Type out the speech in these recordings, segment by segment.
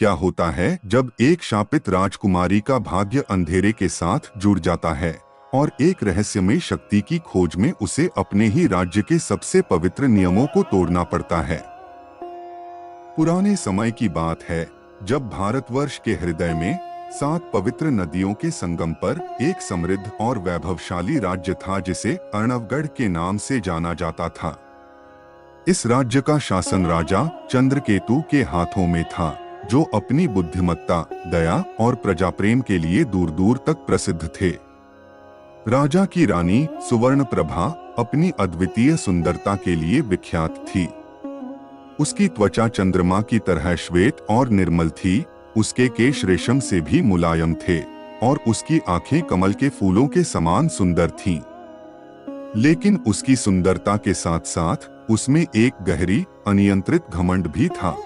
क्या होता है जब एक शापित राजकुमारी का भाग्य अंधेरे के साथ जुड़ जाता है और एक रहस्यमय शक्ति की खोज में उसे अपने ही राज्य के सबसे पवित्र नियमों को तोड़ना पड़ता है। पुराने समय की बात है जब भारतवर्ष के हृदय में 7 पवित्र नदियों के संगम पर एक समृद्ध और वैभवशाली राज्य था जिसे अर्णवगढ़ के नाम से जाना जाता था। इस राज्य का शासन राजा चंद्रकेतु के हाथों में था, जो अपनी बुद्धिमत्ता, दया और प्रजाप्रेम के लिए दूर दूर तक प्रसिद्ध थे। राजा की रानी सुवर्णप्रभा अपनी अद्वितीय सुंदरता के लिए विख्यात थी। उसकी त्वचा चंद्रमा की तरह श्वेत और निर्मल थी, उसके केश रेशम से भी मुलायम थे और उसकी आंखें कमल के फूलों के समान सुंदर थीं। लेकिन उसकी सुंदरता के साथ साथ उसमें एक गहरी, अनियंत्रित घमंड भी था।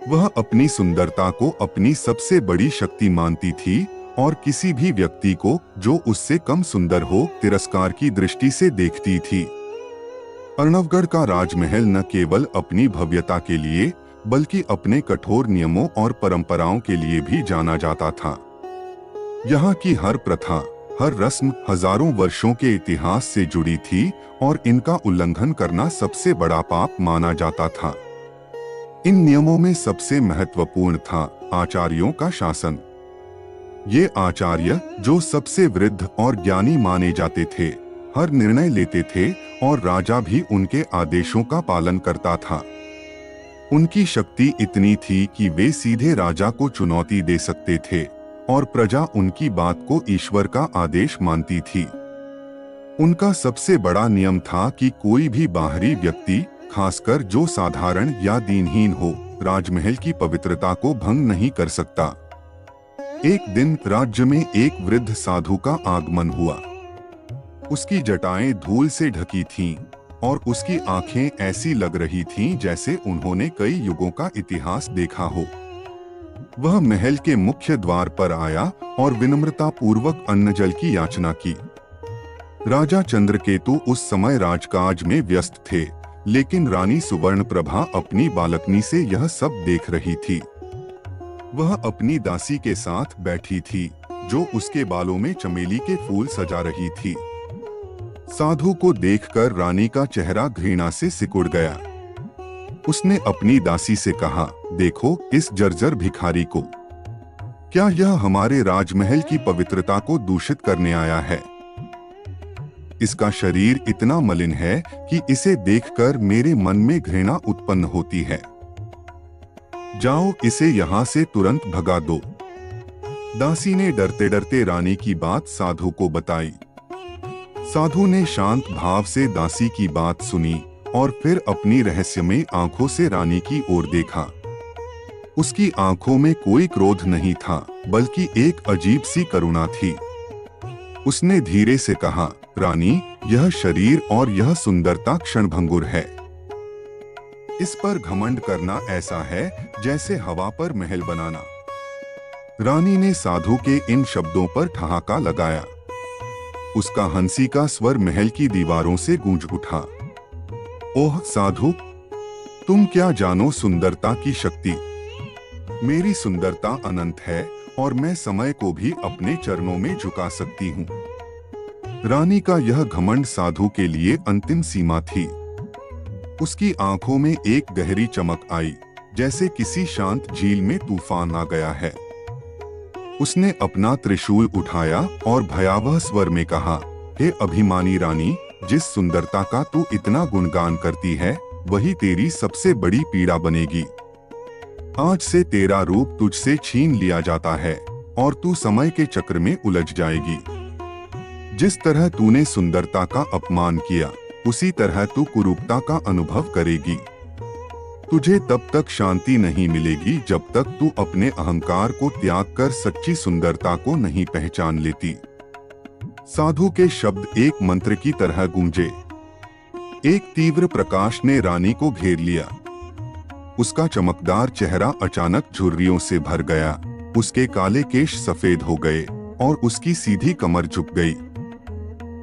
वह अपनी सुंदरता को अपनी सबसे बड़ी शक्ति मानती थी और किसी भी व्यक्ति को जो उससे कम सुंदर हो तिरस्कार की दृष्टि से देखती थी। अर्णवगढ़ का राजमहल न केवल अपनी भव्यता के लिए बल्कि अपने कठोर नियमों और परंपराओं के लिए भी जाना जाता था। यहाँ की हर प्रथा, हर रस्म हजारों वर्षों के इतिहास से जुड़ी थी और इनका उल्लंघन करना सबसे बड़ा पाप माना जाता था। इन नियमों में सबसे महत्वपूर्ण था आचार्यों का शासन। ये आचार्य, जो सबसे वृद्ध और ज्ञानी माने जाते थे, हर निर्णय लेते थे और राजा भी उनके आदेशों का पालन करता था। उनकी शक्ति इतनी थी कि वे सीधे राजा को चुनौती दे सकते थे और प्रजा उनकी बात को ईश्वर का आदेश मानती थी। उनका सबसे बड़ा नियम था कि कोई भी बाहरी व्यक्ति, खासकर जो साधारण या दीनहीन हो, राजमहल की पवित्रता को भंग नहीं कर सकता। एक दिन राज्य में एक वृद्ध साधु का आगमन हुआ। उसकी जटाएं धूल से ढकी थीं और उसकी आंखें ऐसी लग रही थीं जैसे उन्होंने कई युगों का इतिहास देखा हो। वह महल के मुख्य द्वार पर आया और विनम्रता पूर्वक अन्न जल की याचना की। राजा चंद्रकेतु उस समय राजकाज में व्यस्त थे, लेकिन रानी सुवर्णप्रभा अपनी बालकनी से यह सब देख रही थी। वह अपनी दासी के साथ बैठी थी, जो उसके बालों में चमेली के फूल सजा रही थी। साधु को देखकर रानी का चेहरा घृणा से सिकुड़ गया। उसने अपनी दासी से कहा, देखो इस जर्जर भिखारी को। क्या यह हमारे राजमहल की पवित्रता को दूषित करने आया है? इसका शरीर इतना मलिन है कि इसे देखकर मेरे मन में घृणा उत्पन्न होती है। जाओ, इसे यहाँ से तुरंत भगा दो। दासी ने डरते डरते रानी की बात साधु को बताई। साधु ने शांत भाव से दासी की बात सुनी और फिर अपनी रहस्यमय आंखों से रानी की ओर देखा। उसकी आंखों में कोई क्रोध नहीं था, बल्कि एक अजीब सी करुणा थी। उसने धीरे से कहा, रानी, यह शरीर और यह सुंदरता क्षणभंगुर है। इस पर घमंड करना ऐसा है जैसे हवा पर महल बनाना। रानी ने साधु के इन शब्दों पर ठहाका लगाया। उसका हंसी का स्वर महल की दीवारों से गूंज उठा। ओह साधु, तुम क्या जानो सुंदरता की शक्ति। मेरी सुंदरता अनंत है और मैं समय को भी अपने चरणों में झुका सकती हूँ। रानी का यह घमंड साधु के लिए अंतिम सीमा थी। उसकी आंखों में एक गहरी चमक आई, जैसे किसी शांत झील में तूफान आ गया है। उसने अपना त्रिशूल उठाया और भयावह स्वर में कहा, हे अभिमानी रानी, जिस सुंदरता का तू इतना गुणगान करती है, वही तेरी सबसे बड़ी पीड़ा बनेगी। आज से तेरा रूप तुझसे छीन लिया जाता है और तू समय के चक्र में उलझ जाएगी। जिस तरह तूने सुंदरता का अपमान किया, उसी तरह तू कुरूपता का अनुभव करेगी। तुझे तब तक शांति नहीं मिलेगी जब तक तू अपने अहंकार को त्याग कर सच्ची सुंदरता को नहीं पहचान लेती। साधु के शब्द एक मंत्र की तरह गूंजे। एक तीव्र प्रकाश ने रानी को घेर लिया। उसका चमकदार चेहरा अचानक झुर्रियों से भर गया। उसके काले केश सफेद हो गए और उसकी सीधी कमर झुक गई।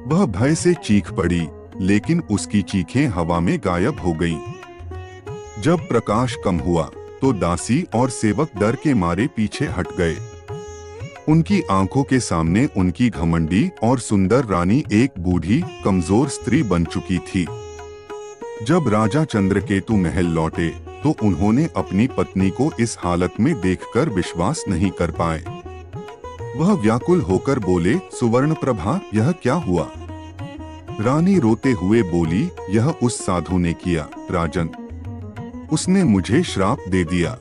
वह भय से चीख पड़ी, लेकिन उसकी चीखें हवा में गायब हो गईं। जब प्रकाश कम हुआ तो दासी और सेवक डर के मारे पीछे हट गए। उनकी आंखों के सामने उनकी घमंडी और सुंदर रानी एक बूढ़ी कमजोर स्त्री बन चुकी थी। जब राजा चंद्रकेतु महल लौटे तो उन्होंने अपनी पत्नी को इस हालत में देखकर विश्वास नहीं कर पाए। वह व्याकुल होकर बोले, सुवर्णप्रभा, यह क्या हुआ? रानी रोते हुए बोली, यह उस साधु ने किया राजन। उसने मुझे श्राप दे दिया।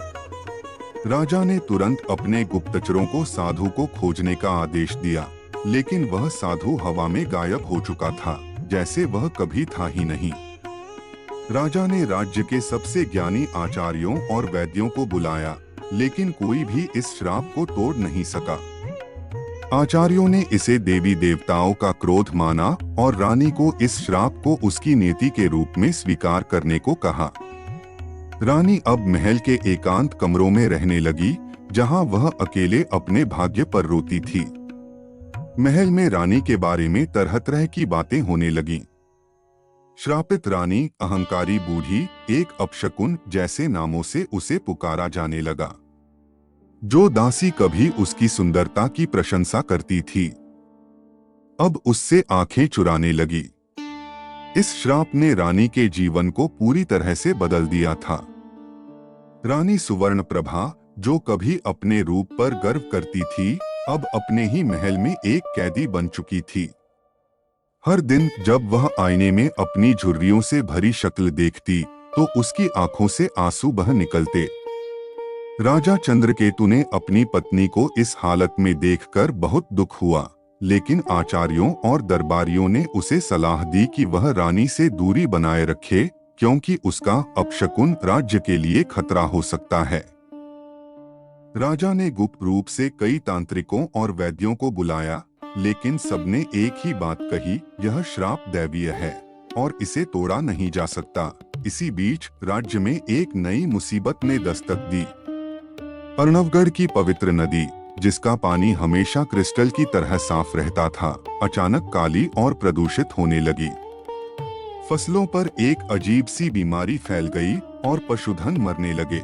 राजा ने तुरंत अपने गुप्तचरों को साधु को खोजने का आदेश दिया, लेकिन वह साधु हवा में गायब हो चुका था, जैसे वह कभी था ही नहीं। राजा ने राज्य के सबसे ज्ञानी आचार्यों और वैद्यों को बुलाया, लेकिन कोई भी इस श्राप को तोड़ नहीं सका। आचार्यों ने इसे देवी देवताओं का क्रोध माना और रानी को इस श्राप को उसकी नीति के रूप में स्वीकार करने को कहा। रानी अब महल के एकांत कमरों में रहने लगी, जहां वह अकेले अपने भाग्य पर रोती थी। महल में रानी के बारे में तरह तरह की बातें होने लगीं। श्रापित रानी, अहंकारी बूढ़ी, एक अपशकुन जैसे नामों से उसे पुकारा जाने लगा। जो दासी कभी उसकी सुंदरता की प्रशंसा करती थी, अब उससे आंखें चुराने लगी। इस श्राप ने रानी के जीवन को पूरी तरह से बदल दिया था। रानी सुवर्णप्रभा, जो कभी अपने रूप पर गर्व करती थी, अब अपने ही महल में एक कैदी बन चुकी थी। हर दिन जब वह आईने में अपनी झुर्रियों से भरी शक्ल देखती, तो उसकी आंखों से आंसू बह निकलते। राजा चंद्रकेतु ने अपनी पत्नी को इस हालत में देखकर बहुत दुख हुआ, लेकिन आचार्यों और दरबारियों ने उसे सलाह दी कि वह रानी से दूरी बनाए रखे, क्योंकि उसका अपशकुन राज्य के लिए खतरा हो सकता है। राजा ने गुप्त रूप से कई तांत्रिकों और वैद्यों को बुलाया, लेकिन सबने एक ही बात कही, यह श्राप दैवीय है और इसे तोड़ा नहीं जा सकता। इसी बीच राज्य में एक नई मुसीबत ने दस्तक दी। अर्णवगढ़ की पवित्र नदी, जिसका पानी हमेशा क्रिस्टल की तरह साफ रहता था, अचानक काली और प्रदूषित होने लगी। फसलों पर एक अजीब सी बीमारी फैल गई और पशुधन मरने लगे।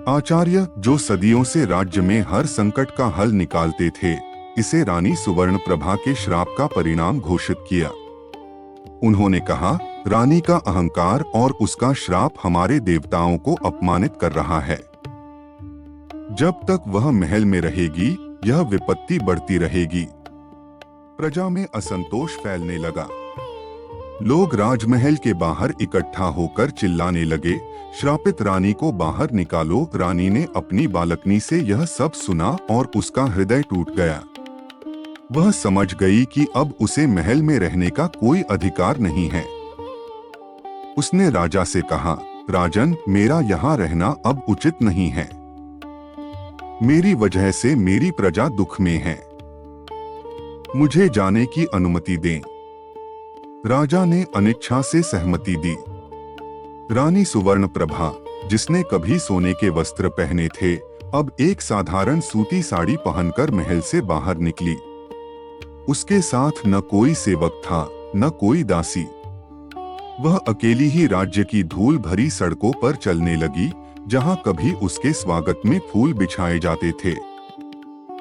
आचार्य, जो सदियों से राज्य में हर संकट का हल निकालते थे, इसे रानी सुवर्णप्रभा के श्राप का परिणाम घोषित किया। उन्होंने कहा, रानी का अहंकार और उसका श्राप हमारे देवताओं को अपमानित कर रहा है। जब तक वह महल में रहेगी, यह विपत्ति बढ़ती रहेगी। प्रजा में असंतोष फैलने लगा। लोग राजमहल के बाहर इकट्ठा होकर चिल्लाने लगे, श्रापित रानी को बाहर निकालो। रानी ने अपनी बालकनी से यह सब सुना और उसका हृदय टूट गया। वह समझ गई कि अब उसे महल में रहने का कोई अधिकार नहीं है। उसने राजा से कहा, राजन, मेरा यहाँ रहना अब उचित नहीं है। मेरी वजह से मेरी प्रजा दुख में है। मुझे जाने की अनुमति दें। राजा ने अनिच्छा से सहमति दी। रानी सुवर्णप्रभा, जिसने कभी सोने के वस्त्र पहने थे, अब एक साधारण सूती साड़ी पहनकर महल से बाहर निकली। उसके साथ न कोई सेवक था, न कोई दासी। वह अकेली ही राज्य की धूल भरी सड़कों पर चलने लगी, जहां कभी उसके स्वागत में फूल बिछाए जाते थे।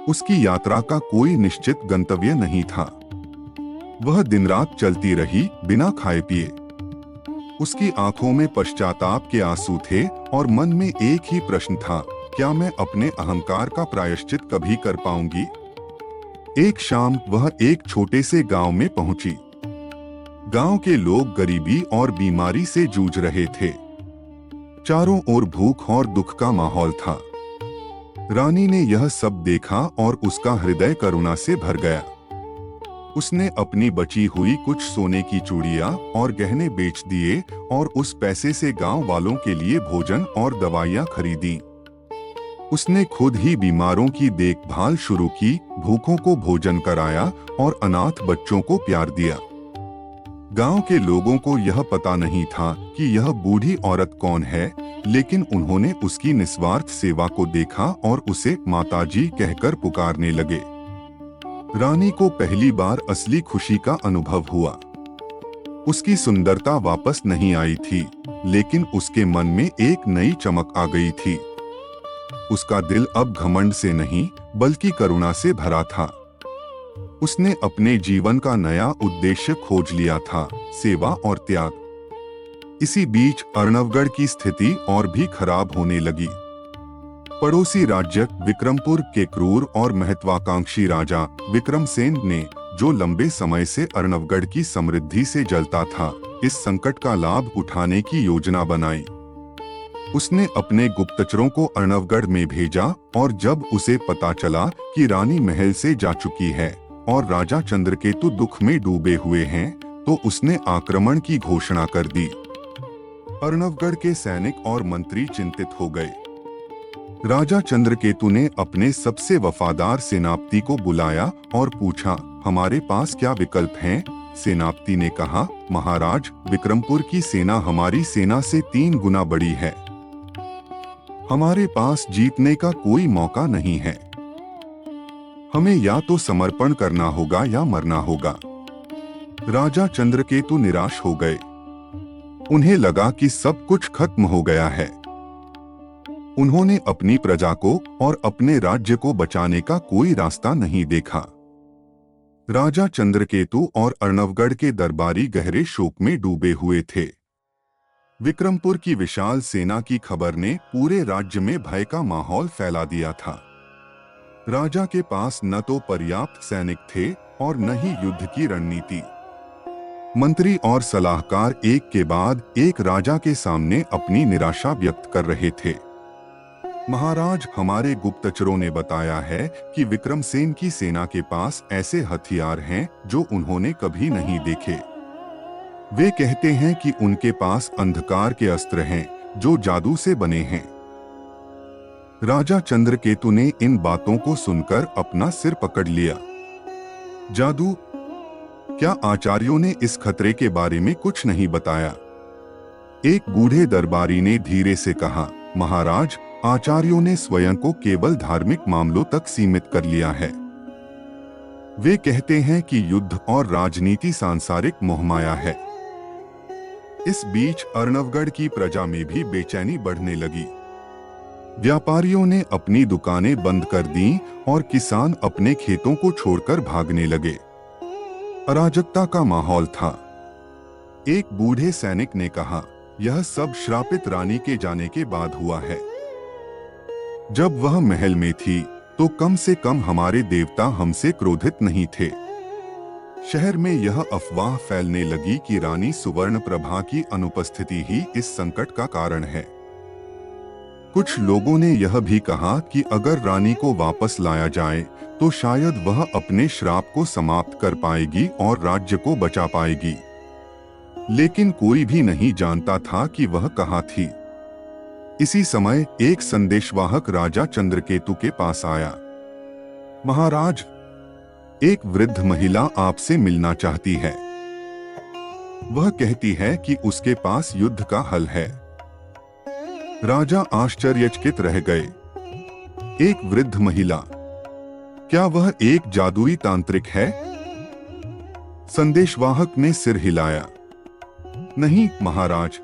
उसकी यात्रा का कोई निश्चित गंतव्य नहीं था। वह दिन रात चलती रही, बिना खाए पिए। उसकी आंखों में पश्चाताप के आंसू थे और मन में एक ही प्रश्न था, क्या मैं अपने अहंकार का प्रायश्चित कभी कर पाऊंगी? एक शाम वह एक छोटे से गांव में पहुंची। गांव के लोग गरीबी और बीमारी से जूझ रहे थे। चारों ओर भूख और दुख का माहौल था। रानी ने यह सब देखा और उसका हृदय करुणा से भर गया। उसने अपनी बची हुई कुछ सोने की चूड़ियां और गहने बेच दिए और उस पैसे से गांव वालों के लिए भोजन और दवाइयां खरीदी। उसने खुद ही बीमारों की देखभाल शुरू की, भूखों को भोजन कराया और अनाथ बच्चों को प्यार दिया। गांव के लोगों को यह पता नहीं था कि यह बूढ़ी औरत कौन है, लेकिन उन्होंने उसकी निस्वार्थ सेवा को देखा और उसे माताजी कहकर पुकारने लगे। रानी को पहली बार असली खुशी का अनुभव हुआ। उसकी सुंदरता वापस नहीं आई थी, लेकिन उसके मन में एक नई चमक आ गई थी। उसका दिल अब घमंड से नहीं बल्कि करुणा से भरा था। उसने अपने जीवन का नया उद्देश्य खोज लिया था, सेवा और त्याग। इसी बीच अर्णवगढ़ की स्थिति और भी खराब होने लगी। पड़ोसी राज्य विक्रमपुर के क्रूर और महत्वाकांक्षी राजा विक्रमसेन ने, जो लंबे समय से अर्णवगढ़ की समृद्धि से जलता था, इस संकट का लाभ उठाने की योजना बनाई। उसने अपने गुप्तचरों को अर्णवगढ़ में भेजा और जब उसे पता चला कि रानी महल से जा चुकी है और राजा चंद्रकेतु दुख में डूबे हुए हैं, तो उसने आक्रमण की घोषणा कर दी। अर्णवगढ़ के सैनिक और मंत्री चिंतित हो गए। राजा चंद्रकेतु ने अपने सबसे वफादार सेनापति को बुलाया और पूछा, हमारे पास क्या विकल्प हैं? सेनापति ने कहा, महाराज, विक्रमपुर की सेना हमारी सेना से 3 गुना बड़ी है। हमारे पास जीतने का कोई मौका नहीं है। हमें या तो समर्पण करना होगा या मरना होगा। राजा चंद्रकेतु निराश हो गए। उन्हें लगा कि सब कुछ खत्म हो गया है। उन्होंने अपनी प्रजा को और अपने राज्य को बचाने का कोई रास्ता नहीं देखा। राजा चंद्रकेतु और अर्णवगढ़ के दरबारी गहरे शोक में डूबे हुए थे। विक्रमपुर की विशाल सेना की खबर ने पूरे राज्य में भय का माहौल फैला दिया था। राजा के पास न तो पर्याप्त सैनिक थे और न ही युद्ध की रणनीति। मंत्री और सलाहकार एक के बाद एक राजा के सामने अपनी निराशा व्यक्त कर रहे थे। महाराज, हमारे गुप्तचरों ने बताया है कि विक्रमसेन की सेना के पास ऐसे हथियार हैं जो उन्होंने कभी नहीं देखे। वे कहते हैं कि उनके पास अंधकार के अस्त्र हैं जो जादू से बने हैं। राजा चंद्रकेतु ने इन बातों को सुनकर अपना सिर पकड़ लिया। जादू? क्या आचार्यों ने इस खतरे के बारे में कुछ नहीं बताया? एक बूढ़े दरबारी ने धीरे से कहा, महाराज, आचार्यों ने स्वयं को केवल धार्मिक मामलों तक सीमित कर लिया है। वे कहते हैं कि युद्ध और राजनीति सांसारिक मोहमाया है। इस बीच अर्णवगढ़ की प्रजा में भी बेचैनी बढ़ने लगी। व्यापारियों ने अपनी दुकानें बंद कर दी और किसान अपने खेतों को छोड़कर भागने लगे। अराजकता का माहौल था। एक बूढ़े सैनिक ने कहा, यह सब श्रापित रानी के जाने के बाद हुआ है। जब वह महल में थी तो कम से कम हमारे देवता हमसे क्रोधित नहीं थे। शहर में यह अफवाह फैलने लगी कि रानी सुवर्णप्रभा की अनुपस्थिति ही इस संकट का कारण है। कुछ लोगों ने यह भी कहा कि अगर रानी को वापस लाया जाए तो शायद वह अपने श्राप को समाप्त कर पाएगी और राज्य को बचा पाएगी। लेकिन कोई भी नहीं जानता था कि वह कहाँ थी। इसी समय एक संदेशवाहक राजा चंद्रकेतु के पास आया। महाराज, एक वृद्ध महिला आपसे मिलना चाहती है। वह कहती है कि उसके पास युद्ध का हल है। राजा आश्चर्यचकित रह गए। एक वृद्ध महिला? क्या वह एक जादुई तांत्रिक है? संदेशवाहक ने सिर हिलाया। नहीं महाराज,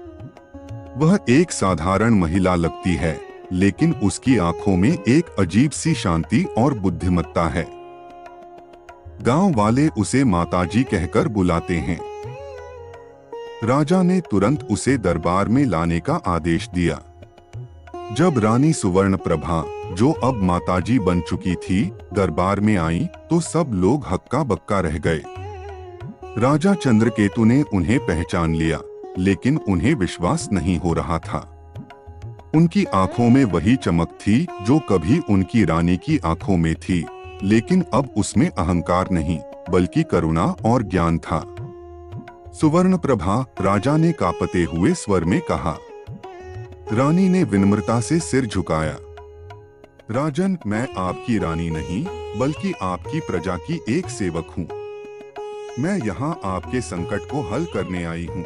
वह एक साधारण महिला लगती है, लेकिन उसकी आंखों में एक अजीब सी शांति और बुद्धिमत्ता है। गांव वाले उसे माताजी कहकर बुलाते हैं। राजा ने तुरंत उसे दरबार में लाने का आदेश दिया। जब रानी सुवर्णप्रभा, जो अब माताजी बन चुकी थी, दरबार में आई तो सब लोग हक्का बक्का रह गए। राजा चंद्रकेतु ने उन्हें पहचान लिया, लेकिन उन्हें विश्वास नहीं हो रहा था। उनकी आंखों में वही चमक थी जो कभी उनकी रानी की आंखों में थी, लेकिन अब उसमें अहंकार नहीं बल्कि करुणा और ज्ञान था। सुवर्णप्रभा, राजा ने कांपते हुए स्वर में कहा। रानी ने विनम्रता से सिर झुकाया। राजन, मैं आपकी रानी नहीं बल्कि आपकी प्रजा की एक सेवक हूँ। मैं यहाँ आपके संकट को हल करने आई हूँ।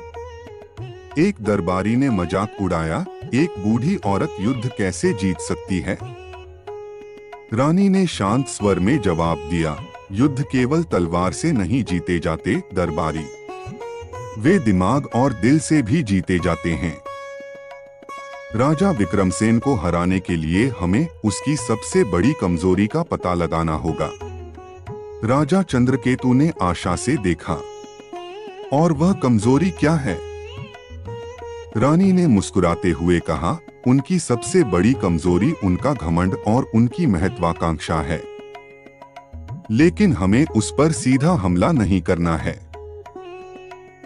एक दरबारी ने मजाक उड़ाया, एक बूढ़ी औरत युद्ध कैसे जीत सकती है? रानी ने शांत स्वर में जवाब दिया, युद्ध केवल तलवार से नहीं जीते जाते दरबारी, वे दिमाग और दिल से भी जीते जाते हैं। राजा विक्रमसेन को हराने के लिए हमें उसकी सबसे बड़ी कमजोरी का पता लगाना होगा। राजा चंद्रकेतु ने आशा से देखा। और वह कमजोरी क्या है? रानी ने मुस्कुराते हुए कहा, उनकी सबसे बड़ी कमजोरी उनका घमंड और उनकी महत्वाकांक्षा है। लेकिन हमें उस पर सीधा हमला नहीं करना है।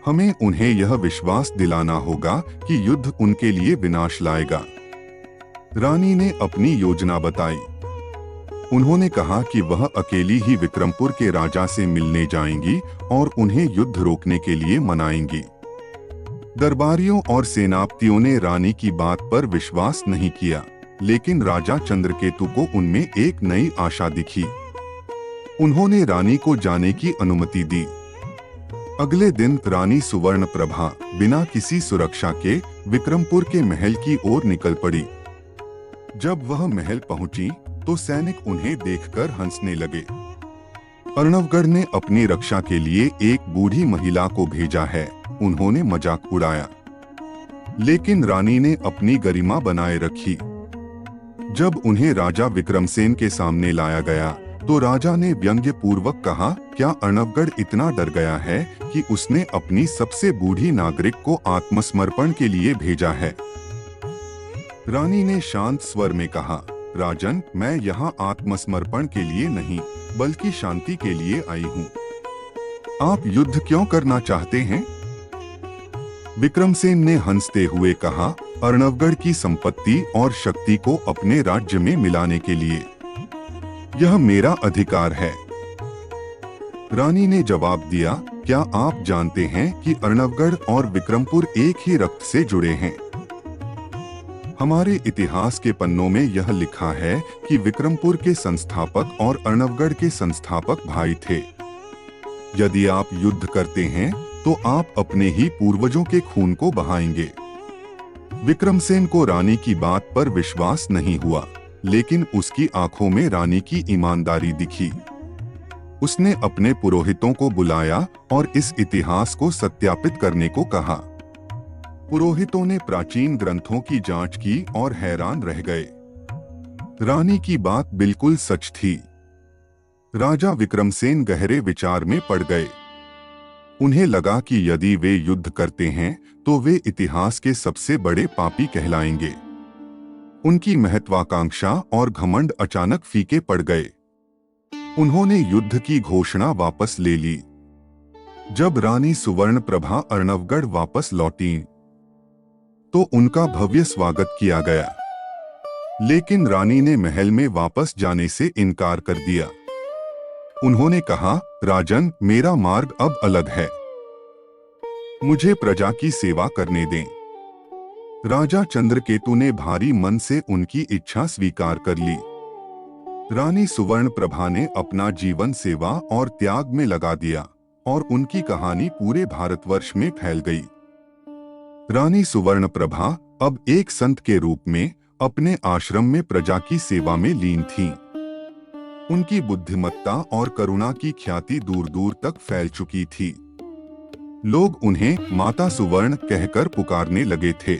हमें उन्हें यह विश्वास दिलाना होगा कि युद्ध उनके लिए विनाश लाएगा। रानी ने अपनी योजना बताई। उन्होंने कहा कि वह अकेली ही विक्रमपुर के राजा से मिलने जाएंगी और उन्हें युद्ध रोकने के लिए मनाएंगी। दरबारियों और सेनापतियों ने रानी की बात पर विश्वास नहीं किया, लेकिन राजा चंद्रकेतु को उनमें एक नई आशा दिखी। उन्होंने रानी को जाने की अनुमति दी। अगले दिन रानी सुवर्णप्रभा बिना किसी सुरक्षा के विक्रमपुर के महल की ओर निकल पड़ी। जब वह महल पहुंची तो सैनिक उन्हें देखकर हंसने लगे। अर्णवगढ़ ने अपनी रक्षा के लिए एक बूढ़ी महिला को भेजा है, उन्होंने मजाक उड़ाया। लेकिन रानी ने अपनी गरिमा बनाए रखी। जब उन्हें राजा विक्रमसेन के सामने लाया गया तो राजा ने व्यंग्य पूर्वक कहा, क्या अर्णवगढ़ इतना डर गया है कि उसने अपनी सबसे बूढ़ी नागरिक को आत्मसमर्पण के लिए भेजा है? रानी ने शांत स्वर में कहा, राजन, मैं यहाँ आत्मसमर्पण के लिए नहीं बल्कि शांति के लिए आई हूँ। आप युद्ध क्यों करना चाहते हैं? विक्रमसेन ने हंसते हुए कहा, अर्णवगढ़ की संपत्ति और शक्ति को अपने राज्य में मिलाने के लिए। यह मेरा अधिकार है। रानी ने जवाब दिया, क्या आप जानते हैं कि अर्णवगढ़ और विक्रमपुर एक ही रक्त से जुड़े हैं? हमारे इतिहास के पन्नों में यह लिखा है कि विक्रमपुर के संस्थापक और अर्णवगढ़ के संस्थापक भाई थे। यदि आप युद्ध करते हैं तो आप अपने ही पूर्वजों के खून को बहाएंगे। विक्रमसेन को रानी की बात पर विश्वास नहीं हुआ, लेकिन उसकी आंखों में रानी की ईमानदारी दिखी। उसने अपने पुरोहितों को बुलाया और इस इतिहास को सत्यापित करने को कहा। पुरोहितों ने प्राचीन ग्रंथों की जांच की और हैरान रह गए। रानी की बात बिल्कुल सच थी। राजा विक्रमसेन गहरे विचार में पड़ गए। उन्हें लगा कि यदि वे युद्ध करते हैं तो वे इतिहास के सबसे बड़े पापी कहलाएंगे। उनकी महत्वाकांक्षा और घमंड अचानक फीके पड़ गए। उन्होंने युद्ध की घोषणा वापस ले ली। जब रानी सुवर्णप्रभा अर्णवगढ़ वापस लौटी तो उनका भव्य स्वागत किया गया, लेकिन रानी ने महल में वापस जाने से इनकार कर दिया। उन्होंने कहा, राजन, मेरा मार्ग अब अलग है। मुझे प्रजा की सेवा करने दें। राजा चंद्रकेतु ने भारी मन से उनकी इच्छा स्वीकार कर ली। रानी सुवर्णप्रभा ने अपना जीवन सेवा और त्याग में लगा दिया और उनकी कहानी पूरे भारतवर्ष में फैल गई। रानी सुवर्णप्रभा अब एक संत के रूप में अपने आश्रम में प्रजा की सेवा में लीन थीं। उनकी बुद्धिमत्ता और करुणा की ख्याति दूर दूर तक फैल चुकी थी। लोग उन्हें माता सुवर्ण कहकर पुकारने लगे थे।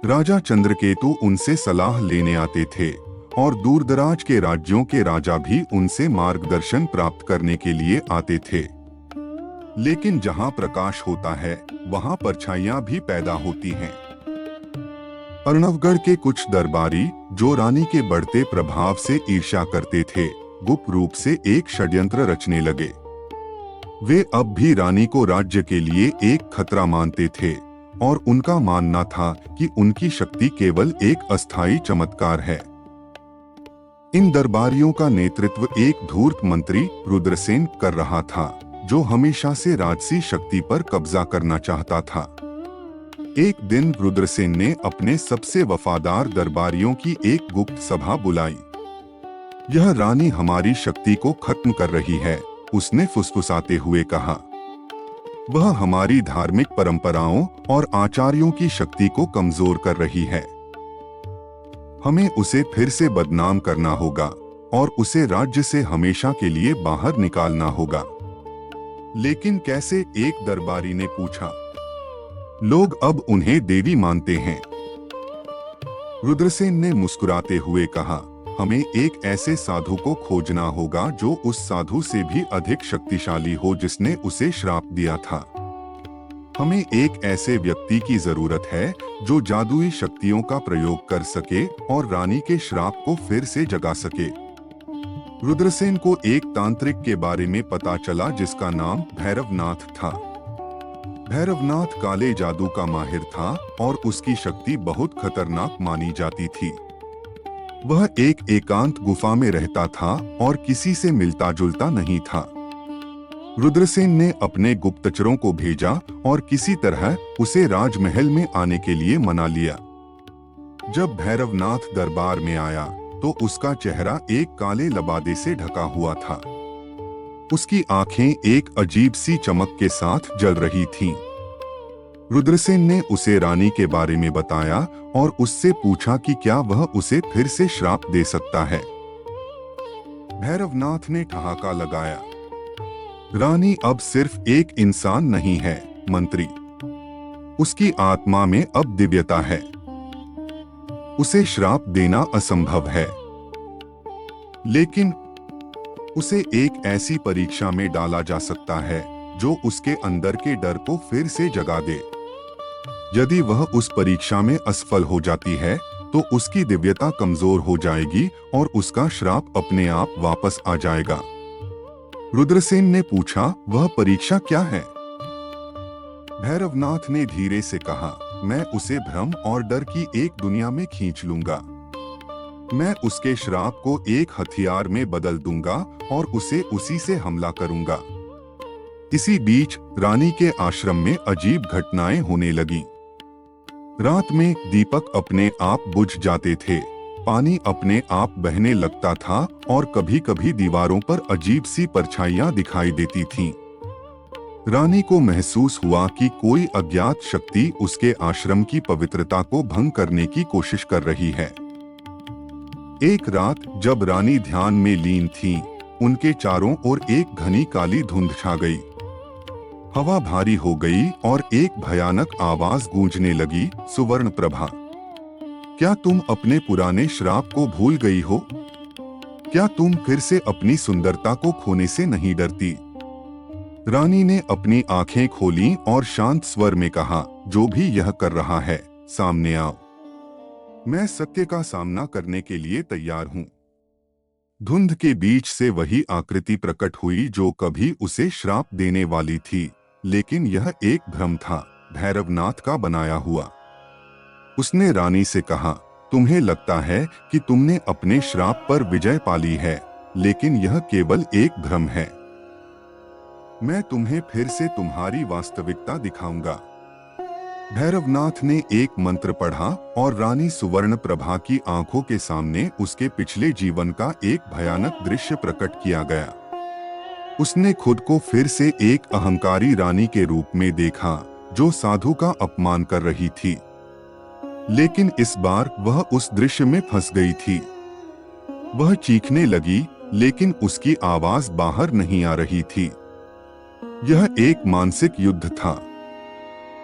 राजा चंद्रकेतु उनसे सलाह लेने आते थे और दूरदराज के राज्यों के राजा भी उनसे मार्गदर्शन प्राप्त करने के लिए आते थे। लेकिन जहां प्रकाश होता है वहां परछाइयां भी पैदा होती हैं। अर्णवगढ़ के कुछ दरबारी जो रानी के बढ़ते प्रभाव से ईर्ष्या करते थे, गुप्त रूप से एक षड्यंत्र रचने लगे। वे अब भी रानी को राज्य के लिए एक खतरा मानते थे और उनका मानना था कि उनकी शक्ति केवल एक अस्थायी चमत्कार है। इन दरबारियों का नेतृत्व एक धूर्त मंत्री रुद्रसेन कर रहा था, जो हमेशा से राजसी शक्ति पर कब्जा करना चाहता था। एक दिन रुद्रसेन ने अपने सबसे वफादार दरबारियों की एक गुप्त सभा बुलाई। यह रानी हमारी शक्ति को खत्म कर रही है, उसने फुसफुसाते हुए कहा। वह हमारी धार्मिक परंपराओं और आचार्यों की शक्ति को कमजोर कर रही है। हमें उसे फिर से बदनाम करना होगा और उसे राज्य से हमेशा के लिए बाहर निकालना होगा। लेकिन कैसे? एक दरबारी ने पूछा। लोग अब उन्हें देवी मानते हैं। रुद्रसेन ने मुस्कुराते हुए कहा, हमें एक ऐसे साधु को खोजना होगा जो उस साधु से भी अधिक शक्तिशाली हो जिसने उसे श्राप दिया था। हमें एक ऐसे व्यक्ति की जरूरत है जो जादुई शक्तियों का प्रयोग कर सके और रानी के श्राप को फिर से जगा सके। रुद्रसेन को एक तांत्रिक के बारे में पता चला जिसका नाम भैरवनाथ था। भैरवनाथ काले जादू का माहिर था और उसकी शक्ति बहुत खतरनाक मानी जाती थी। वह एक एकांत गुफा में रहता था और किसी से मिलता जुलता नहीं था। रुद्रसेन ने अपने गुप्तचरों को भेजा और किसी तरह उसे राजमहल में आने के लिए मना लिया। जब भैरवनाथ दरबार में आया तो उसका चेहरा एक काले लबादे से ढका हुआ था। उसकी आंखें एक अजीब सी चमक के साथ जल रही थीं। रुद्रसेन ने उसे रानी के बारे में बताया और उससे पूछा कि क्या वह उसे फिर से श्राप दे सकता है। भैरवनाथ ने ठहाका लगाया, रानी अब सिर्फ एक इंसान नहीं है मंत्री, उसकी आत्मा में अब दिव्यता है। उसे श्राप देना असंभव है, लेकिन उसे एक ऐसी परीक्षा में डाला जा सकता है जो उसके अंदर के डर को फिर से जगा दे। यदि वह उस परीक्षा में असफल हो जाती है तो उसकी दिव्यता कमजोर हो जाएगी और उसका श्राप अपने आप वापस आ जाएगा। रुद्रसेन ने पूछा, वह परीक्षा क्या है? भैरवनाथ ने धीरे से कहा, मैं उसे भ्रम और डर की एक दुनिया में खींच लूंगा। मैं उसके श्राप को एक हथियार में बदल दूंगा और उसे उसी से हमला करूंगा। इसी बीच रानी के आश्रम में अजीब घटनाएं होने लगीं। रात में दीपक अपने आप बुझ जाते थे, पानी अपने आप बहने लगता था और कभी-कभी दीवारों पर अजीब सी परछाइयां दिखाई देती थीं। रानी को महसूस हुआ कि कोई अज्ञात शक्ति उसके आश्रम की पवित्रता को भंग करने की कोशिश कर रही है। एक रात जब रानी ध्यान में लीन थी, उनके चारों ओर एक घनी काली धुंध छा गई। हवा भारी हो गई और एक भयानक आवाज गूंजने लगी, सुवर्ण प्रभा, क्या तुम अपने पुराने श्राप को भूल गई हो? क्या तुम फिर से अपनी सुंदरता को खोने से नहीं डरती? रानी ने अपनी आंखें खोलीं और शांत स्वर में कहा, जो भी यह कर रहा है, सामने आओ। मैं सत्य का सामना करने के लिए तैयार हूं। धुंध के बीच से वही आकृति प्रकट हुई जो कभी उसे श्राप देने वाली थी, लेकिन यह एक भ्रम था, भैरवनाथ का बनाया हुआ। उसने रानी से कहा, तुम्हें लगता है कि तुमने अपने श्राप पर विजय पा ली है, लेकिन यह केवल एक भ्रम है। मैं तुम्हें फिर से तुम्हारी वास्तविकता दिखाऊंगा। भैरवनाथ ने एक मंत्र पढ़ा और रानी सुवर्ण प्रभा की आंखों के सामने उसके पिछले जीवन का एक भयानक दृश्य प्रकट किया गया। उसने खुद को फिर से एक अहंकारी रानी के रूप में देखा जो साधु का अपमान कर रही थी, लेकिन इस बार वह उस दृश्य में फंस गई थी। वह चीखने लगी, लेकिन उसकी आवाज बाहर नहीं आ रही थी। यह एक मानसिक युद्ध था।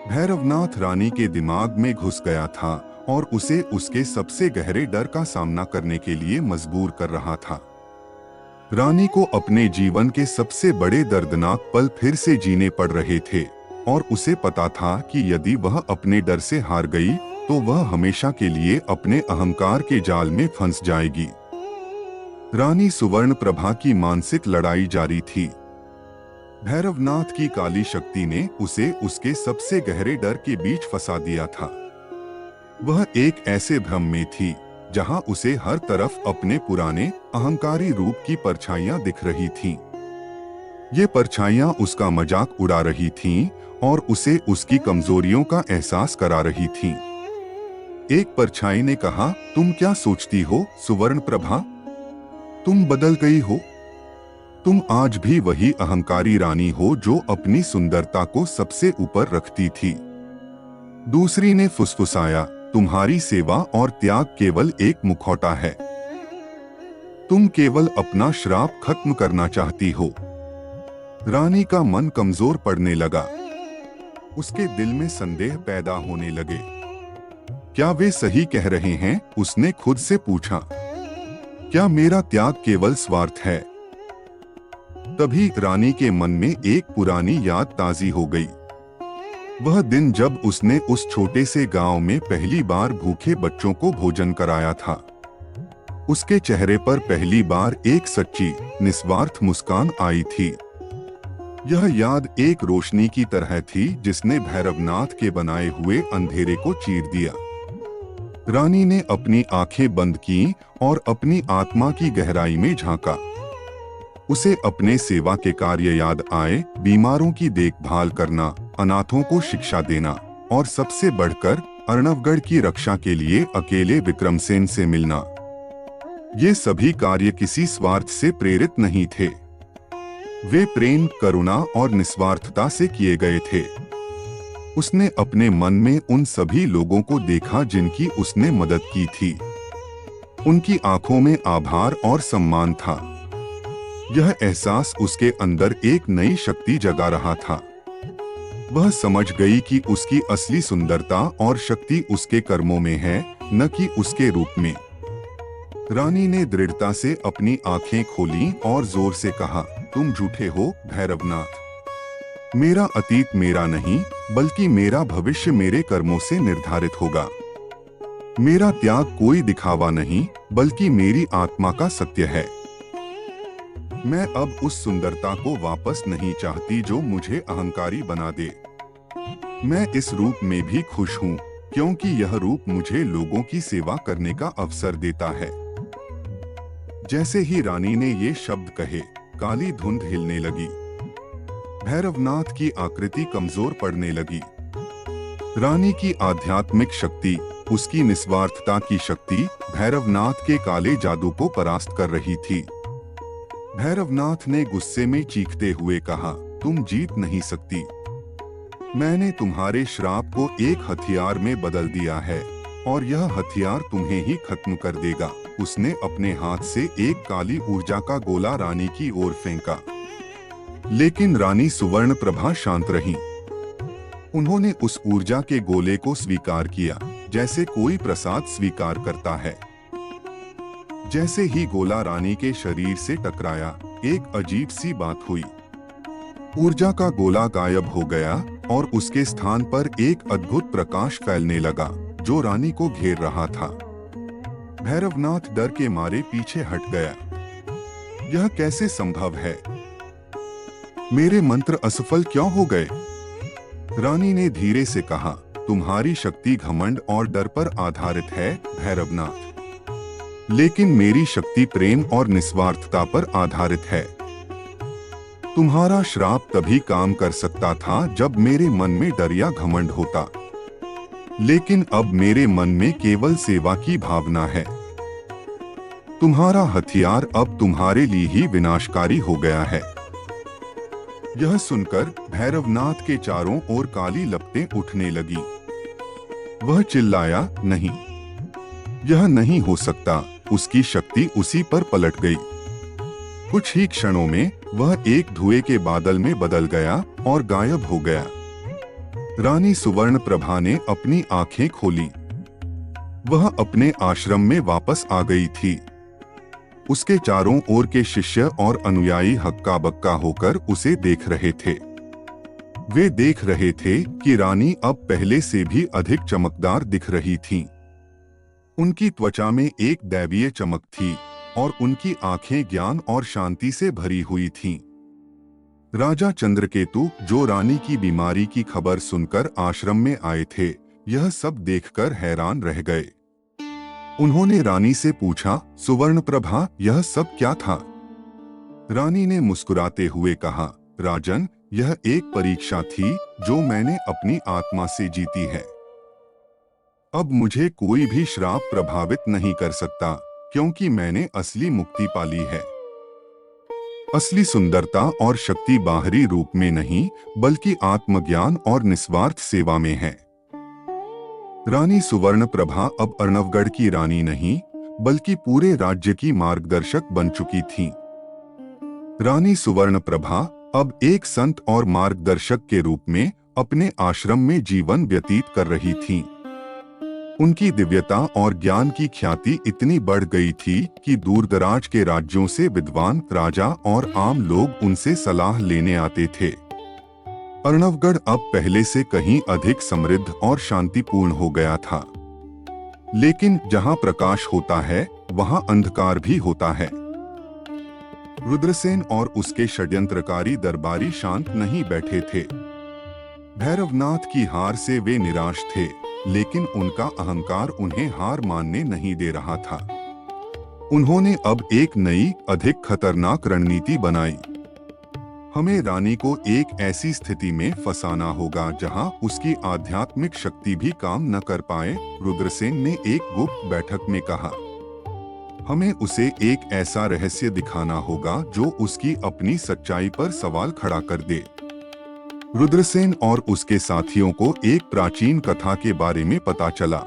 भैरवनाथ रानी के दिमाग में घुस गया था और उसे उसके सबसे गहरे डर का सामना करने के लिए मजबूर कर रहा था। रानी को अपने जीवन के सबसे बड़े दर्दनाक पल फिर से जीने पड़ रहे थे और उसे पता था कि यदि वह अपने डर से हार गई तो वह हमेशा के लिए अपने अहंकार के जाल में फंस जाएगी। रानी सुवर्ण प्रभा की मानसिक लड़ाई जारी थी। भैरवनाथ की काली शक्ति ने उसे उसके सबसे गहरे डर के बीच फंसा दिया था। वह एक ऐसे भ्रम में थी जहां उसे हर तरफ अपने पुराने अहंकारी रूप की परछाइयां दिख रही थीं। ये परछाइयां उसका मजाक उड़ा रही थीं और उसे उसकी कमजोरियों का एहसास करा रही थीं। एक परछाई ने कहा, तुम क्या सोचती हो सुवर्ण प्रभा? तुम बदल गई हो। तुम आज भी वही अहंकारी रानी हो जो अपनी सुंदरता को सबसे ऊपर रखती थी। दूसरी ने फुसफुसाया, तुम्हारी सेवा और त्याग केवल एक मुखौटा है। तुम केवल अपना श्राप खत्म करना चाहती हो। रानी का मन कमजोर पड़ने लगा। उसके दिल में संदेह पैदा होने लगे। क्या वे सही कह रहे हैं? उसने खुद से पूछा। क्या मेरा त्याग केवल स्वार्थ है? तभी रानी के मन में एक पुरानी याद ताजी हो गई। वह दिन जब उसने उस छोटे से गांव में पहली बार भूखे बच्चों को भोजन कराया था। उसके चेहरे पर पहली बार एक सच्ची, निस्वार्थ मुस्कान आई थी। यह याद एक रोशनी की तरह थी जिसने भैरवनाथ के बनाए हुए अंधेरे को चीर दिया। रानी ने अपनी आंखें बंद की और अपनी आत्मा की गहराई में झांका। उसे अपने सेवा के कार्य याद आए, बीमारों की देखभाल करना, अनाथों को शिक्षा देना और सबसे बढ़कर अर्णवगढ़ की रक्षा के लिए अकेले विक्रमसेन से मिलना। ये सभी कार्य किसी स्वार्थ से प्रेरित नहीं थे। वे प्रेम, करुणा और निस्वार्थता से किए गए थे। उसने अपने मन में उन सभी लोगों को देखा जिनकी उसने मदद की थी। उनकी आंखों में आभार और सम्मान था। यह एहसास उसके अंदर एक नई शक्ति जगा रहा था। वह समझ गई कि उसकी असली सुंदरता और शक्ति उसके कर्मों में है, न कि उसके रूप में। रानी ने दृढ़ता से अपनी आंखें खोली और जोर से कहा, तुम झूठे हो भैरवनाथ। मेरा अतीत मेरा नहीं, बल्कि मेरा भविष्य मेरे कर्मों से निर्धारित होगा। मेरा त्याग कोई दिखावा नहीं, बल्कि मेरी आत्मा का सत्य है। मैं अब उस सुंदरता को वापस नहीं चाहती जो मुझे अहंकारी बना दे। मैं इस रूप में भी खुश हूँ, क्योंकि यह रूप मुझे लोगों की सेवा करने का अवसर देता है। जैसे ही रानी ने ये शब्द कहे, काली धुंध हिलने लगी। भैरवनाथ की आकृति कमजोर पड़ने लगी। रानी की आध्यात्मिक शक्ति, उसकी निस्वार्थता की शक्ति भैरवनाथ के काले जादू को परास्त कर रही थी। भैरवनाथ ने गुस्से में चीखते हुए कहा, तुम जीत नहीं सकती। मैंने तुम्हारे श्राप को एक हथियार में बदल दिया है और यह हथियार तुम्हें ही खत्म कर देगा। उसने अपने हाथ से एक काली ऊर्जा का गोला रानी की ओर फेंका, लेकिन रानी सुवर्णप्रभा शांत रही। उन्होंने उस ऊर्जा के गोले को स्वीकार किया, जैसे कोई प्रसाद स्वीकार करता है। जैसे ही गोला रानी के शरीर से टकराया, एक अजीब सी बात हुई। ऊर्जा का गोला गायब हो गया और उसके स्थान पर एक अद्भुत प्रकाश फैलने लगा, जो रानी को घेर रहा था। भैरवनाथ डर के मारे पीछे हट गया। यह कैसे संभव है? मेरे मंत्र असफल क्यों हो गए? रानी ने धीरे से कहा, तुम्हारी शक्ति घमंड और डर पर आधारित है भैरवनाथ, लेकिन मेरी शक्ति प्रेम और निस्वार्थता पर आधारित है। तुम्हारा श्राप तभी काम कर सकता था जब मेरे मन में डर या घमंड होता, लेकिन अब मेरे मन में केवल सेवा की भावना है। तुम्हारा हथियार अब तुम्हारे लिए ही विनाशकारी हो गया है। यह सुनकर भैरवनाथ के चारों ओर काली लपटें उठने लगी। वह चिल्लाया, नहीं, यह नहीं हो सकता। उसकी शक्ति उसी पर पलट गई। कुछ ही क्षणों में वह एक धुएं के बादल में बदल गया और गायब हो गया। रानी सुवर्णप्रभा ने अपनी आंखें खोली। वह अपने आश्रम में वापस आ गई थी। उसके चारों ओर के शिष्य और अनुयायी हक्का बक्का होकर उसे देख रहे थे। वे देख रहे थे कि रानी अब पहले से भी अधिक चमकदार दिख रही थी। उनकी त्वचा में एक दैवीय चमक थी और उनकी आंखें ज्ञान और शांति से भरी हुई थीं। राजा चंद्रकेतु, जो रानी की बीमारी की खबर सुनकर आश्रम में आए थे, यह सब देखकर हैरान रह गए। उन्होंने रानी से पूछा, सुवर्णप्रभा, यह सब क्या था? रानी ने मुस्कुराते हुए कहा, राजन, यह एक परीक्षा थी जो मैंने अपनी आत्मा से जीती है। अब मुझे कोई भी श्राप प्रभावित नहीं कर सकता, क्योंकि मैंने असली मुक्ति पाली है। असली सुंदरता और शक्ति बाहरी रूप में नहीं, बल्कि आत्मज्ञान और निस्वार्थ सेवा में है। रानी सुवर्णप्रभा अब अर्णवगढ़ की रानी नहीं, बल्कि पूरे राज्य की मार्गदर्शक बन चुकी थी। रानी सुवर्णप्रभा अब एक संत और मार्गदर्शक के रूप में अपने आश्रम में जीवन व्यतीत कर रही थी। उनकी दिव्यता और ज्ञान की ख्याति इतनी बढ़ गई थी कि दूरदराज के राज्यों से विद्वान राजा और आम लोग उनसे सलाह लेने आते थे। अर्णवगढ़ अब पहले से कहीं अधिक समृद्ध और शांतिपूर्ण हो गया था। लेकिन जहां प्रकाश होता है वहां अंधकार भी होता है। रुद्रसेन और उसके षड्यंत्रकारी दरबारी शांत नहीं बैठे थे। भैरवनाथ की हार से वे निराश थे, लेकिन उनका अहंकार उन्हें हार मानने नहीं दे रहा था। उन्होंने अब एक नई, अधिक खतरनाक रणनीति बनाई। हमें रानी को एक ऐसी स्थिति में फंसाना होगा जहां उसकी आध्यात्मिक शक्ति भी काम न कर पाए, रुद्रसेन ने एक गुप्त बैठक में कहा। हमें उसे एक ऐसा रहस्य दिखाना होगा जो उसकी अपनी सच्चाई पर सवाल खड़ा कर दे। रुद्रसेन और उसके साथियों को एक प्राचीन कथा के बारे में पता चला।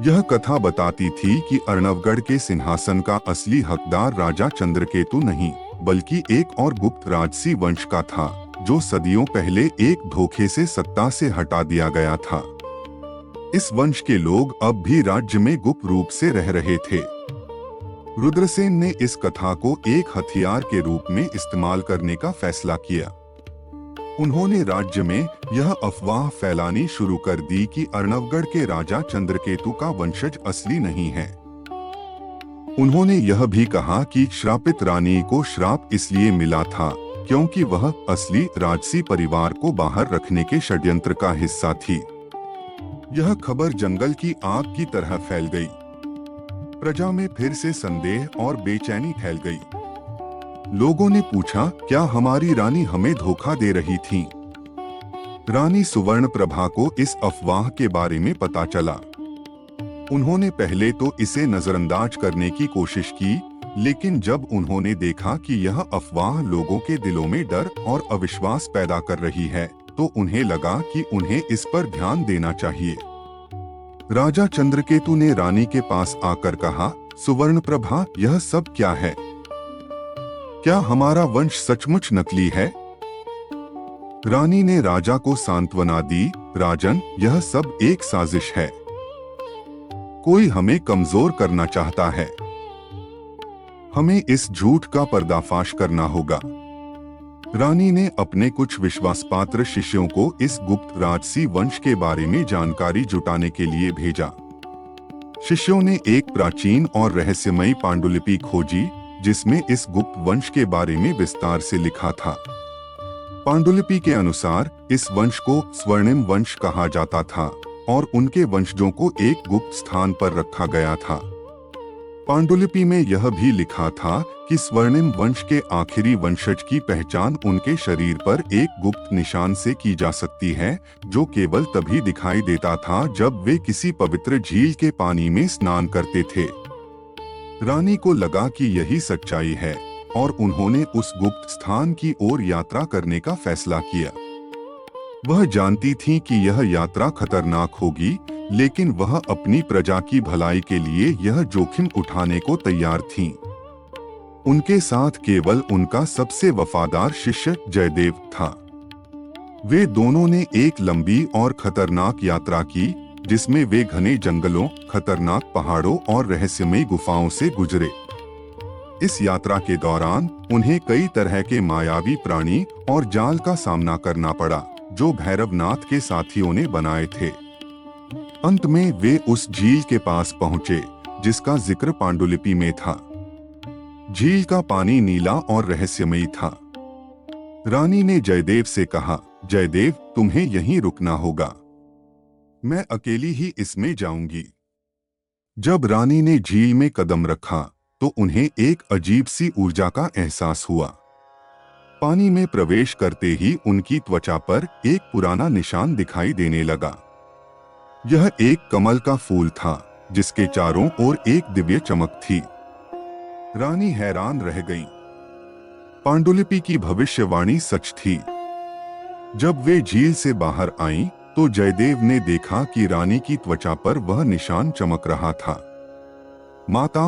यह कथा बताती थी कि अर्णवगढ़ के सिंहासन का असली हकदार राजा चंद्रकेतु नहीं, बल्कि एक और गुप्त राजसी वंश का था, जो सदियों पहले एक धोखे से सत्ता से हटा दिया गया था। इस वंश के लोग अब भी राज्य में गुप्त रूप से रह रहे थे। रुद्रसेन ने इस कथा को एक हथियार के रूप में इस्तेमाल करने का फैसला किया। उन्होंने राज्य में यह अफवाह फैलानी शुरू कर दी कि अर्णवगढ़ के राजा चंद्रकेतु का वंशज असली नहीं है। उन्होंने यह भी कहा कि श्रापित रानी को श्राप इसलिए मिला था क्योंकि वह असली राजसी परिवार को बाहर रखने के षड्यंत्र का हिस्सा थी। यह खबर जंगल की आग की तरह फैल गई। प्रजा में फिर से संदेह और बेचैनी फैल गई। लोगों ने पूछा, क्या हमारी रानी हमें धोखा दे रही थी? रानी सुवर्णप्रभा को इस अफवाह के बारे में पता चला। उन्होंने पहले तो इसे नजरअंदाज करने की कोशिश की, लेकिन जब उन्होंने देखा कि यह अफवाह लोगों के दिलों में डर और अविश्वास पैदा कर रही है, तो उन्हें लगा कि उन्हें इस पर ध्यान देना चाहिए। राजा चंद्रकेतु ने रानी के पास आकर कहा, सुवर्णप्रभा, यह सब क्या है? क्या हमारा वंश सचमुच नकली है? रानी ने राजा को सांत्वना दी, राजन, यह सब एक साजिश है। कोई हमें कमजोर करना चाहता है। हमें इस झूठ का पर्दाफाश करना होगा। रानी ने अपने कुछ विश्वासपात्र शिष्यों को इस गुप्त राजसी वंश के बारे में जानकारी जुटाने के लिए भेजा। शिष्यों ने एक प्राचीन और रहस्यमयी पांडुलिपि खोजी, जिसमें इस गुप्त वंश के बारे में विस्तार से लिखा था। पांडुलिपि के अनुसार इस वंश को स्वर्णिम वंश कहा जाता था और उनके वंशजों को एक गुप्त स्थान पर रखा गया था। पांडुलिपि में यह भी लिखा था कि स्वर्णिम वंश के आखिरी वंशज की पहचान उनके शरीर पर एक गुप्त निशान से की जा सकती है, जो केवल तभी दिखाई देता था जब वे किसी पवित्र झील के पानी में स्नान करते थे। रानी को लगा कि यही सच्चाई है और उन्होंने उस गुप्त स्थान की ओर यात्रा करने का फैसला किया। वह जानती थीं कि यह यात्रा खतरनाक होगी, लेकिन वह अपनी प्रजा की भलाई के लिए यह जोखिम उठाने को तैयार थीं। उनके साथ केवल उनका सबसे वफादार शिष्य जयदेव था। वे दोनों ने एक लंबी और खतरनाक यात्रा की, जिसमें वे घने जंगलों, खतरनाक पहाड़ों और रहस्यमयी गुफाओं से गुजरे। इस यात्रा के दौरान उन्हें कई तरह के मायावी प्राणी और जाल का सामना करना पड़ा, जो भैरवनाथ के साथियों ने बनाए थे। अंत में वे उस झील के पास पहुंचे, जिसका जिक्र पांडुलिपि में था। झील का पानी नीला और रहस्यमयी था। रानी ने जयदेव से कहा, जयदेव, तुम्हें यहीं रुकना होगा। मैं अकेली ही इसमें जाऊंगी। जब रानी ने झील में कदम रखा, तो उन्हें एक अजीब सी ऊर्जा का एहसास हुआ। पानी में प्रवेश करते ही उनकी त्वचा पर एक पुराना निशान दिखाई देने लगा। यह एक कमल का फूल था, जिसके चारों ओर एक दिव्य चमक थी। रानी हैरान रह गईं। पांडुलिपि की भविष्यवाणी सच थी। जब वे झील से बाहर आईं, तो जयदेव ने देखा कि रानी की त्वचा पर वह निशान चमक रहा था। माता,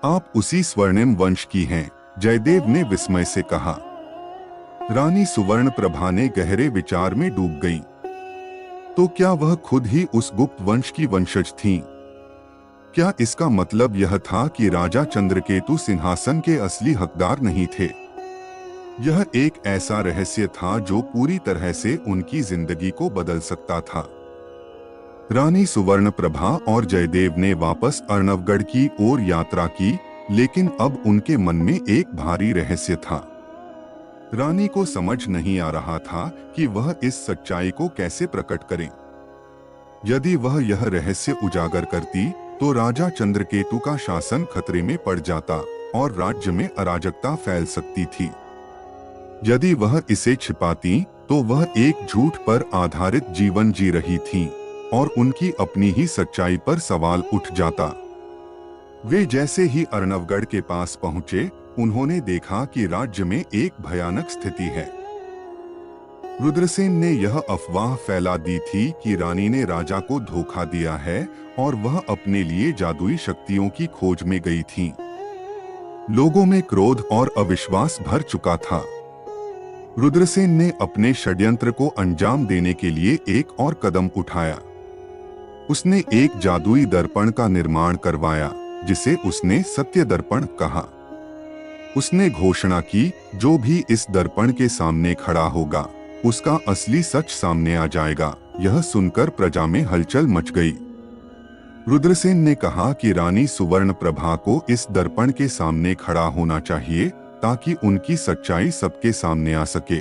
आप उसी स्वर्णिम वंश की हैं, जयदेव ने विस्मय से कहा। रानी सुवर्णप्रभा ने गहरे विचार में डूब गईं। तो क्या वह खुद ही उस गुप्त वंश की वंशज थीं? क्या इसका मतलब यह था कि राजा चंद्रकेतु सिंहासन के असली हकदार नहीं थे? यह एक ऐसा रहस्य था जो पूरी तरह से उनकी जिंदगी को बदल सकता था। रानी सुवर्णप्रभा और जयदेव ने वापस अर्णवगढ़ की ओर यात्रा की, लेकिन अब उनके मन में एक भारी रहस्य था। रानी को समझ नहीं आ रहा था कि वह इस सच्चाई को कैसे प्रकट करें। यदि वह यह रहस्य उजागर करती तो राजा चंद्रकेतु का शासन खतरे में पड़ जाता और राज्य में अराजकता फैल सकती थी। यदि वह इसे छिपाती तो वह एक झूठ पर आधारित जीवन जी रही थीं और उनकी अपनी ही सच्चाई पर सवाल उठ जाता। वे जैसे ही अर्णवगढ़ के पास पहुंचे, उन्होंने देखा कि राज्य में एक भयानक स्थिति है। रुद्रसेन ने यह अफवाह फैला दी थी कि रानी ने राजा को धोखा दिया है और वह अपने लिए जादुई शक्तियों की खोज में गई थी। लोगों में क्रोध और अविश्वास भर चुका था। रुद्रसेन ने अपने षड्यंत्र को अंजाम देने के लिए एक और कदम उठाया। उसने एक जादुई दर्पण का निर्माण करवाया, जिसे उसने सत्य दर्पण कहा। उसने घोषणा की, जो भी इस दर्पण के सामने खड़ा होगा, उसका असली सच सामने आ जाएगा। यह सुनकर प्रजा में हलचल मच गई। रुद्रसेन ने कहा कि रानी सुवर्णप्रभा को इस दर्पण के सामने खड़ा होना चाहिए ताकि उनकी सच्चाई सबके सामने आ सके।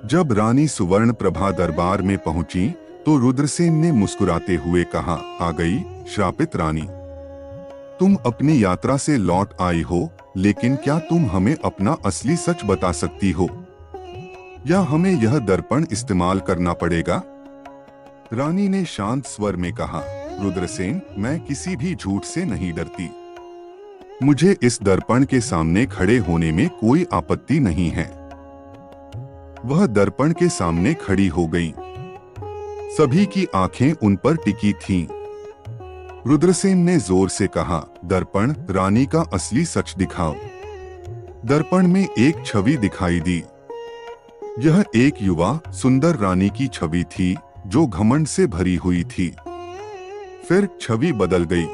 जब रानी सुवर्णप्रभा दरबार में पहुंची तो रुद्रसेन ने मुस्कुराते हुए कहा, आ गई श्रापित रानी। तुम अपनी यात्रा से लौट आई हो, लेकिन क्या तुम हमें अपना असली सच बता सकती हो, या हमें यह दर्पण इस्तेमाल करना पड़ेगा? रानी ने शांत स्वर में कहा, रुद्रसेन, मैं किसी भी झूठ से नहीं डरती। मुझे इस दर्पण के सामने खड़े होने में कोई आपत्ति नहीं है। वह दर्पण के सामने खड़ी हो गई। सभी की आंखें उन पर टिकी थीं। रुद्रसेन ने जोर से कहा, दर्पण, रानी का असली सच दिखाओ। दर्पण में एक छवि दिखाई दी। यह एक युवा सुंदर रानी की छवि थी जो घमंड से भरी हुई थी। फिर छवि बदल गई।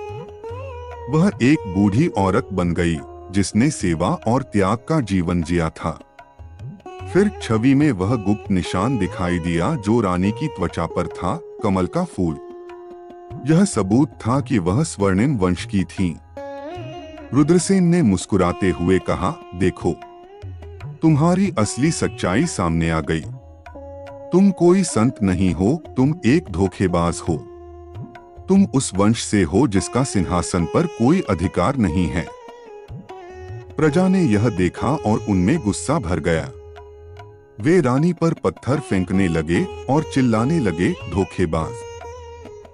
वह एक बूढ़ी औरत बन गई जिसने सेवा और त्याग का जीवन जिया था। फिर छवि में वह गुप्त निशान दिखाई दिया जो रानी की त्वचा पर था, कमल का फूल। यह सबूत था कि वह स्वर्णिम वंश की थीं। रुद्रसेन ने मुस्कुराते हुए कहा, देखो, तुम्हारी असली सच्चाई सामने आ गई। तुम कोई संत नहीं हो, तुम एक धोखेबाज हो। तुम उस वंश से हो जिसका सिंहासन पर कोई अधिकार नहीं है। प्रजा ने यह देखा और उनमें गुस्सा भर गया। वे रानी पर पत्थर फेंकने लगे और चिल्लाने लगे, धोखेबाज,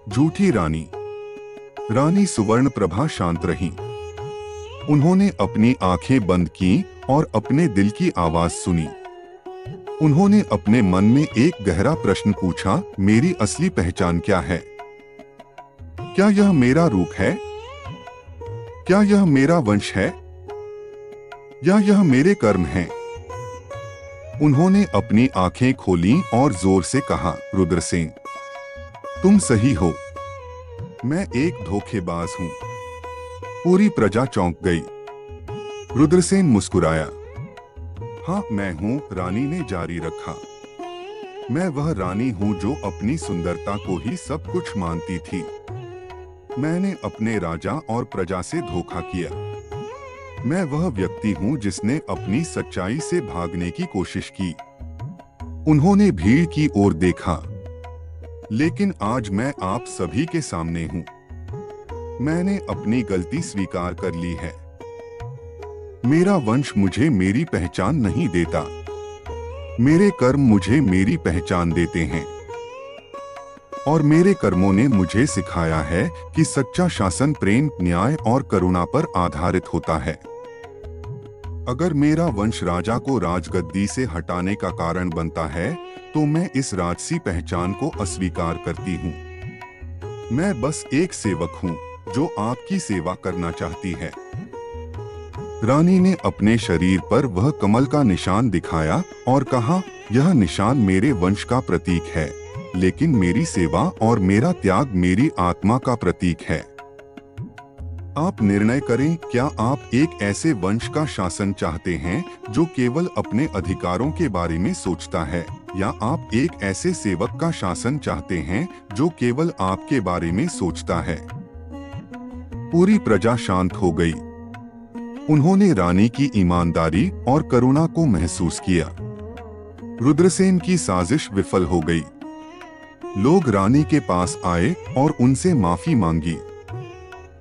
झूठी रानी। रानी सुवर्णप्रभा शांत रहीं। उन्होंने अपनी आंखें बंद की और अपने दिल की आवाज सुनी। उन्होंने अपने मन में एक गहरा प्रश्न पूछा, मेरी असली पहचान क्या है? क्या यह मेरा रूप है? क्या यह मेरा वंश है? या यह मेरे कर्म हैं? उन्होंने अपनी आंखें खोलीं और जोर से कहा, रुद्रसेन, तुम सही हो। मैं एक धोखेबाज हूं। पूरी प्रजा चौंक गई। रुद्रसेन मुस्कुराया। हाँ, मैं हूं, रानी ने जारी रखा। मैं वह रानी हूं जो अपनी सुंदरता को ही सब कुछ मानती थी। मैंने अपने राजा और प्रजा से धोखा किया। मैं वह व्यक्ति हूं जिसने अपनी सच्चाई से भागने की कोशिश की। उन्होंने भीड़ की ओर देखा, लेकिन आज मैं आप सभी के सामने हूं। मैंने अपनी गलती स्वीकार कर ली है। मेरा वंश मुझे मेरी पहचान नहीं देता। मेरे कर्म मुझे मेरी पहचान देते हैं। और मेरे कर्मों ने मुझे सिखाया है कि सच्चा शासन प्रेम, न्याय और करुणा पर आधारित होता है। अगर मेरा वंश राजा को राजगद्दी से हटाने का कारण बनता है, तो मैं इस राजसी पहचान को अस्वीकार करती हूँ। मैं बस एक सेवक हूँ जो आपकी सेवा करना चाहती है। रानी ने अपने शरीर पर वह कमल का निशान दिखाया और कहा, यह निशान मेरे वंश का प्रतीक है। लेकिन मेरी सेवा और मेरा त्याग मेरी आत्मा का प्रतीक है। आप निर्णय करें, क्या आप एक ऐसे वंश का शासन चाहते हैं जो केवल अपने अधिकारों के बारे में सोचता है, या आप एक ऐसे सेवक का शासन चाहते हैं जो केवल आपके बारे में सोचता है। पूरी प्रजा शांत हो गई। उन्होंने रानी की ईमानदारी और करुणा को महसूस किया। रुद्रसेन की साजिश विफल हो गई। लोग रानी के पास आए और उनसे माफी मांगी।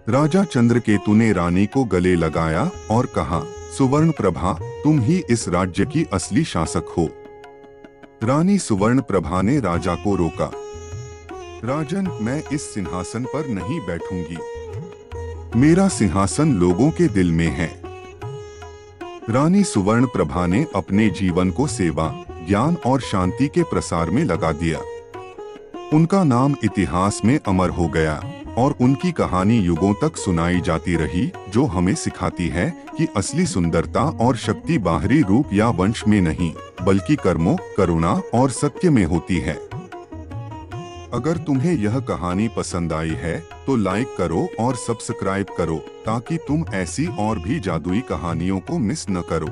राजा चंद्रकेतु ने रानी को गले लगाया और कहा, सुवर्णप्रभा, तुम ही इस राज्य की असली शासक हो। रानी सुवर्णप्रभा ने राजा को रोका। राजन, मैं इस सिंहासन पर नहीं बैठूंगी। मेरा सिंहासन लोगों के दिल में है। रानी सुवर्णप्रभा ने अपने जीवन को सेवा, ज्ञान और शांति के प्रसार में लगा दिया। उनका नाम इतिहास में अमर हो गया और उनकी कहानी युगों तक सुनाई जाती रही, जो हमें सिखाती है कि असली सुंदरता और शक्ति बाहरी रूप या वंश में नहीं, बल्कि कर्मों, करुणा और सत्य में होती है। अगर तुम्हें यह कहानी पसंद आई है तो लाइक करो और सब्सक्राइब करो ताकि तुम ऐसी और भी जादुई कहानियों को मिस न करो।